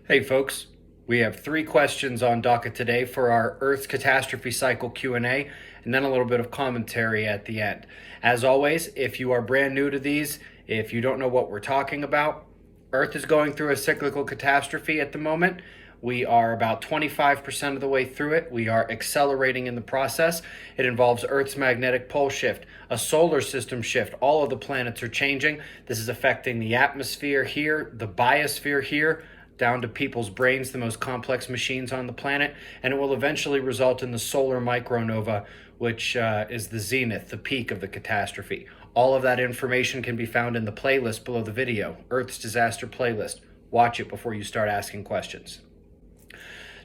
Hey folks, we have 3 questions on docket today for our Earth's catastrophe cycle Q&A, and then a little bit of commentary at the end. As always, if you are brand new to these, if you don't know what we're talking about, Earth is going through a cyclical catastrophe at the moment. We are about 25% of the way through it. We are accelerating in the process. It involves Earth's magnetic pole shift, a solar system shift. All of the planets are changing. This is affecting the atmosphere here, the biosphere here, down to people's brains, the most complex machines on the planet, and it will eventually result in the solar micronova, which is the zenith, the peak of the catastrophe. All of that information can be found in the playlist below the video, Earth's Disaster Playlist. Watch it before you start asking questions.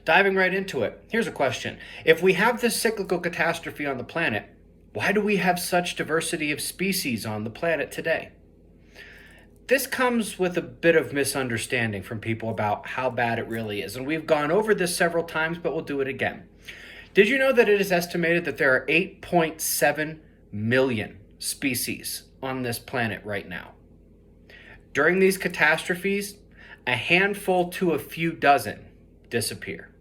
Diving right into it, here's a question. If we have this cyclical catastrophe on the planet, why do we have such diversity of species on the planet today? This comes with a bit of misunderstanding from people about how bad it really is. And we've gone over this several times, but we'll do it again. Did you know that it is estimated that there are 8.7 million species on this planet right now? During these catastrophes, a handful to a few dozen disappear.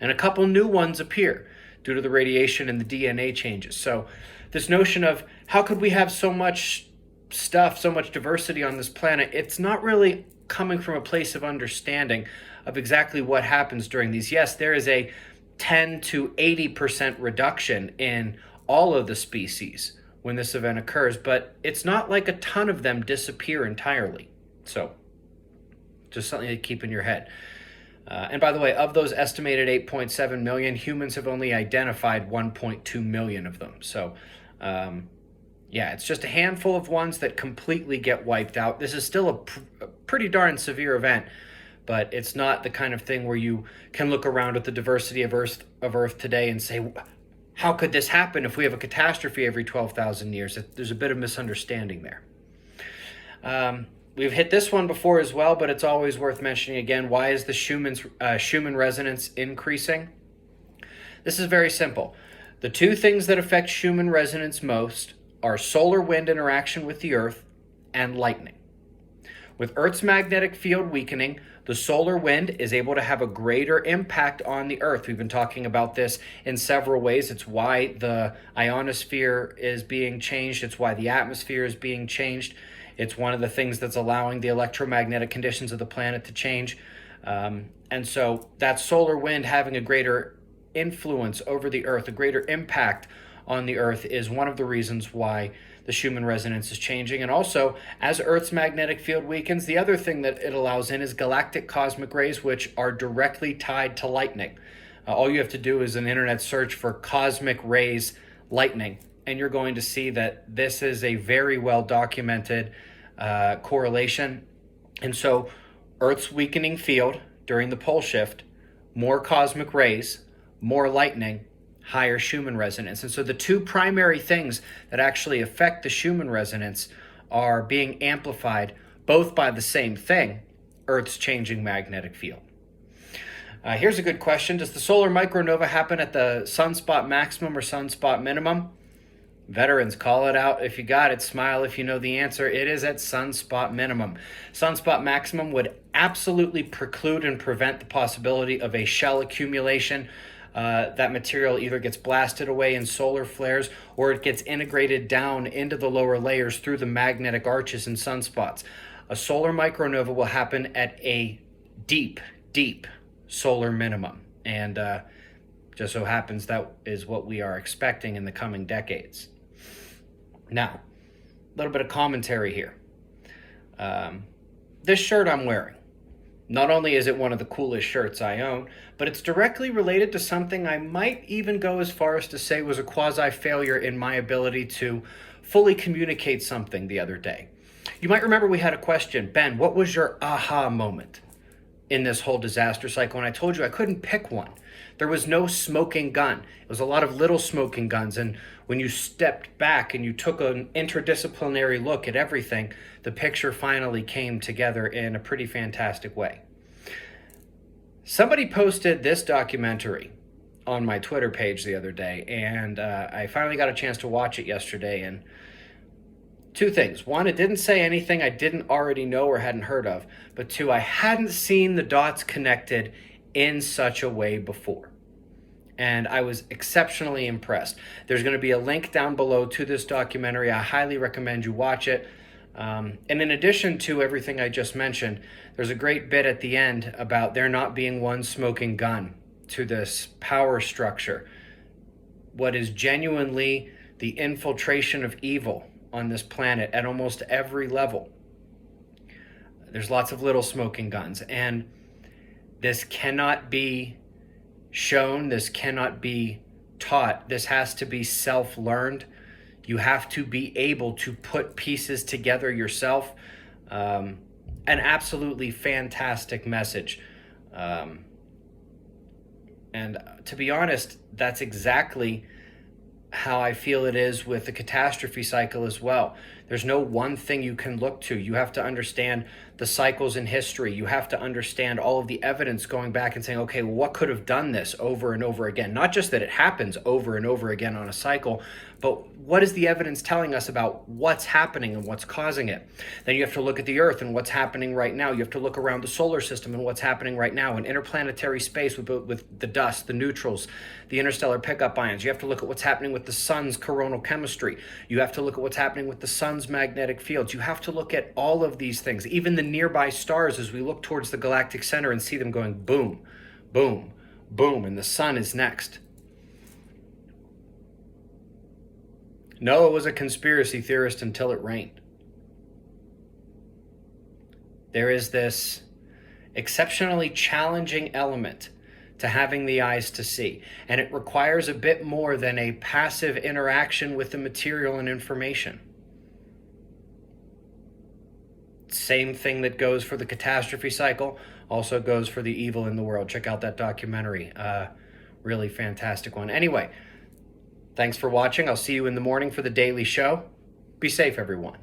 And a couple new ones appear due to the radiation and the DNA changes. So this notion of how could we have so much stuff, so much diversity on this planet, it's not really coming from a place of understanding of exactly what happens during these. Yes, there is a 10 to 80% reduction in all of the species when this event occurs, but it's not like a ton of them disappear entirely. So just something to keep in your head. And by the way, of those estimated 8.7 million, humans have only identified 1.2 million of them. So yeah, it's just a handful of ones that completely get wiped out. This is still a pretty darn severe event, but it's not the kind of thing where you can look around at the diversity of Earth today and say, how could this happen if we have a catastrophe every 12,000 years? There's a bit of misunderstanding there. We've hit this one before as well, but it's always worth mentioning again. Why is the Schumann resonance increasing? This is very simple. The two things that affect Schumann resonance most are solar wind interaction with the Earth and lightning. With Earth's magnetic field weakening, the solar wind is able to have a greater impact on the Earth. We've been talking about this in several ways. It's why the ionosphere is being changed. It's why the atmosphere is being changed. It's one of the things that's allowing the electromagnetic conditions of the planet to change. And so that solar wind having a greater influence over the Earth, a greater impact on the Earth, is one of the reasons why the Schumann resonance is changing. And also, as Earth's magnetic field weakens, the other thing that it allows in is galactic cosmic rays, which are directly tied to lightning. All you have to do is an internet search for cosmic rays lightning, and you're going to see that this is a very well documented correlation. And so Earth's weakening field during the pole shift, more cosmic rays, more lightning, higher Schumann resonance. And so the two primary things that actually affect the Schumann resonance are being amplified both by the same thing, Earth's changing magnetic field. Here's a good question. Does the solar micronova happen at the sunspot maximum or sunspot minimum? Veterans, call it out if you got it. Smile if you know the answer. It is at sunspot minimum. Sunspot maximum would absolutely preclude and prevent the possibility of a shell accumulation. That material either gets blasted away in solar flares or it gets integrated down into the lower layers through the magnetic arches and sunspots. A solar micronova will happen at a deep, deep solar minimum. And just so happens that is what we are expecting in the coming decades. Now, a little bit of commentary here. This shirt I'm wearing, not only is it one of the coolest shirts I own, but it's directly related to something I might even go as far as to say was a quasi-failure in my ability to fully communicate something the other day. You might remember we had a question, Ben, what was your aha moment in this whole disaster cycle? And I told you I couldn't pick one. There was no smoking gun. It was a lot of little smoking guns. And when you stepped back and you took an interdisciplinary look at everything, the picture finally came together in a pretty fantastic way. Somebody posted this documentary on my Twitter page the other day, and I finally got a chance to watch it yesterday. And Two things. One, it didn't say anything I didn't already know or hadn't heard of. But two, I hadn't seen the dots connected in such a way before. And I was exceptionally impressed. There's going to be a link down below to this documentary. I highly recommend you watch it. And in addition to everything I just mentioned, there's a great bit at the end about there not being one smoking gun to this power structure. What is genuinely the infiltration of evil on this planet at almost every level. There's lots of little smoking guns, and this cannot be shown, this cannot be taught. This has to be self-learned. You have to be able to put pieces together yourself. An absolutely fantastic message. And to be honest, that's exactly how I feel it is with the catastrophe cycle as well. There's no one thing you can look to. You have to understand the cycles in history. You have to understand all of the evidence going back and saying, okay, well, what could have done this over and over again? Not just that it happens over and over again on a cycle, but what is the evidence telling us about what's happening and what's causing it? Then you have to look at the Earth and what's happening right now. You have to look around the solar system and what's happening right now in interplanetary space with the dust, the neutrals, the interstellar pickup ions. You have to look at what's happening with the sun's coronal chemistry. You have to look at what's happening with the sun's magnetic fields. You have to look at all of these things, even the nearby stars, as we look towards the galactic center and see them going boom, boom, boom, and the sun is next. Noah was a conspiracy theorist until it rained. There is this exceptionally challenging element to having the eyes to see, and it requires a bit more than a passive interaction with the material and information. Same thing that goes for the catastrophe cycle also goes for the evil in the world. Check out that documentary. Really fantastic one. Anyway, thanks for watching. I'll see you in the morning for the daily show. Be safe, everyone.